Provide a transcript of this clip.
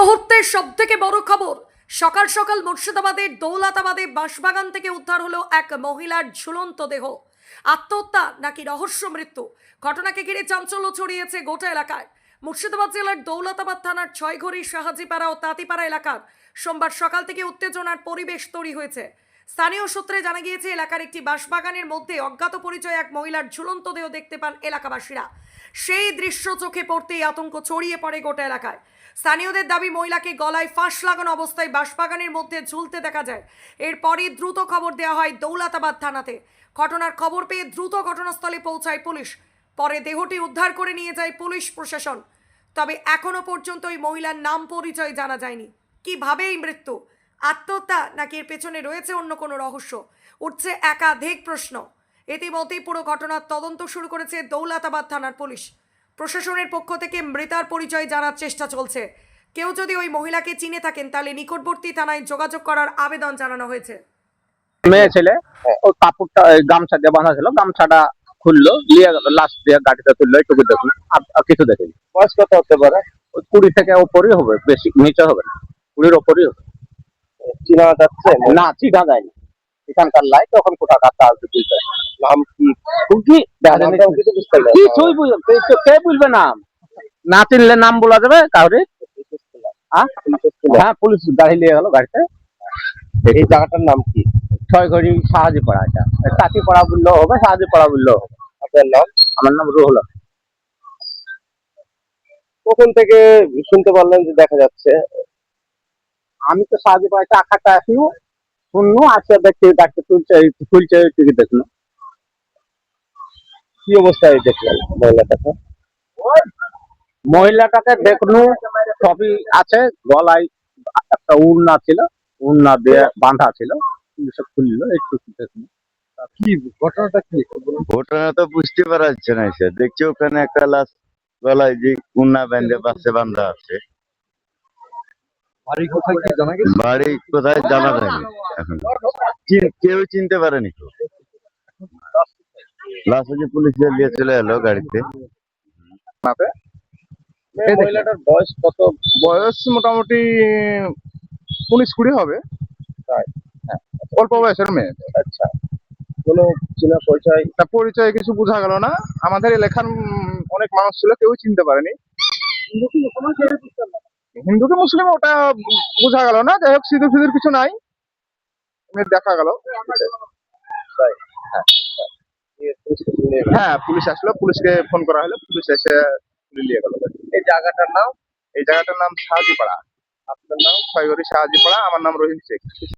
মুহূর্তের সবথেকে বড় খবর, সকাল সকাল মুর্শিদাবাদের দৌলতাবাদে বাঁশবাগান থেকে উদ্ধার হলো এক মহিলার ঝুলন্ত দেহ। আত্মহত্যা নাকি রহস্য মৃত্যু, ঘটনাকে ঘিরে চাঞ্চল্য ছড়িয়েছে গোটা এলাকায়। মুর্শিদাবাদ জেলার দৌলতাবাদ থানার ছয়ঘড়ি, সাহাজিপাড়া ও তাঁতিপাড়া এলাকার সোমবার সকাল থেকে উত্তেজনার পরিবেশ তৈরি হয়েছে। স্থানীয় সূত্রে জানা গিয়েছে, এলাকার একটি বাঁশবাগানের মধ্যে অজ্ঞাত পরিচয় এক মহিলার ঝুলন্ত দেহ দেখতে পান এলাকাবাসীরা। সেই দৃশ্য চোখে পড়তেই আতঙ্ক ছড়িয়ে পড়ে গোটা এলাকায়। স্থানীয়দের দাবি, মহিলাকে গলায় ফাঁস লাগানো অবস্থায় বাঁশবাগানের মধ্যে ঝুলতে দেখা যায়। এরপরই দ্রুত খবর দেওয়া হয় দৌলতাবাদ থানাতে। ঘটনার খবর পেয়ে দ্রুত ঘটনাস্থলে পৌঁছায় পুলিশ। পরে দেহটি উদ্ধার করে নিয়ে যায় পুলিশ প্রশাসন। তবে এখনো পর্যন্ত ওই মহিলার নাম পরিচয় জানা যায়নি। কিভাবে এই মৃত্যু, আত্মহত্যা নাকি এর পেছনে রয়েছে অন্য কোনো রহস্য, উঠছে একাধিক প্রশ্ন। ইতিমধ্যেই পুরো ঘটনার তদন্ত শুরু করেছে দৌলতাবাদ থানার পুলিশ। প্রশাসনের পক্ষ থেকে মৃতার পরিচয় জানার চেষ্টা চলছে। কেউ যদি ওই মহিলাকে চিনে থাকেন তাহলে নিকটবর্তী থানায় যোগাযোগ করার আবেদন জানানো হয়েছে। মেয়ে ছেলে ও কাপড়টা গামছা দিয়ে বাঁধা ছিল, গামছাটা খুললো, নিয়ে গেল, লাস্ট দিয়ে গাড়িতে তুললো, এইটুকু দেখুন, আর কিছু দেখিনি। বয়স কত হতে পারে? ওই 20 থেকে ওপরই হবে, বেশি নিচে হবে না, 20-র ওপরই হবে। চিনা যাচ্ছে না? চিনা যায়নি, এখানকার লাই তখন কোথাকার তার বুঝতে। নাম কি কি কিছুই বুঝবে, কে বুঝবে নাম? না চিনলে নাম বলা যাবে কাউরে? হ্যাঁ, পুলিশ গাড়ি নিয়ে গেল, গাড়িতে। এই জায়গাটার নাম কি? ছয়ঘড়ি, সাহাজিপাড়া। এটা তাঁতিপাড়া বললেও হবে, সাহাজিপাড়া বললেও হবে। আপনার নাম? আমার নাম রুহুল। কখন থেকে শুনতে পারলেন যে দেখা যাচ্ছে? আমি তো সাহাজিপাড়া চাকাটা আসিও শুনলো, আজকে দেখছি গাড়িতে তুলছে টিকিট দেখলো। কি অবস্থায় দেখলেন মহিলাটাকে? মহিলাটাকে দেখলো সবই আছে, গলায় একটা উড়না ছিল, উড়না দিয়ে বাঁধা ছিল, সব খুললো, একটু দেখলো। কি ঘটনাটা কি? ঘটনা তো বুঝতে পারা যাচ্ছে না, সে দেখছি ওখানে একটা লাশ গলায় যে উন্না বেঁধে পাশে বান্ধা আছে। বাড়ি কোথায় কি জানা গেছে? বাড়ি কোথায় জানা যায়নি এখন, কেউ চিনতে পারেনি। তো লাশ হচ্ছে পুলিশ নিয়ে চলে এলো গাড়িতে। মহিলাটার বয়স কত? বয়স মোটামুটি 19-20 হবে। তাই? হ্যাঁ, অল্প বয়সের মেয়ে। আচ্ছা, কোনো চেনা পরিচয়? তার পরিচয় কিছু বোঝা গেল না। আমাদের এলাকার অনেক মানুষ ছিল, কেউ চিনতে পারেনি। হিন্দু কি মুসলিম ওটা বোঝা গেল না। যাই হোক, সিঁদুর ফিদুর কিছু নাই, এমনি দেখা গেল। তাই? হ্যাঁ, পুলিশ আসলো, পুলিশকে ফোন করা হলো, পুলিশ এসে তুলে নিয়ে গেল। এই জায়গাটার নাম? এই জায়গাটার নাম সাহাজিপাড়া। আপনার নাম? ছয়ঘড়ি, সাহাজিপাড়া। আমার নাম রহিম শেখ।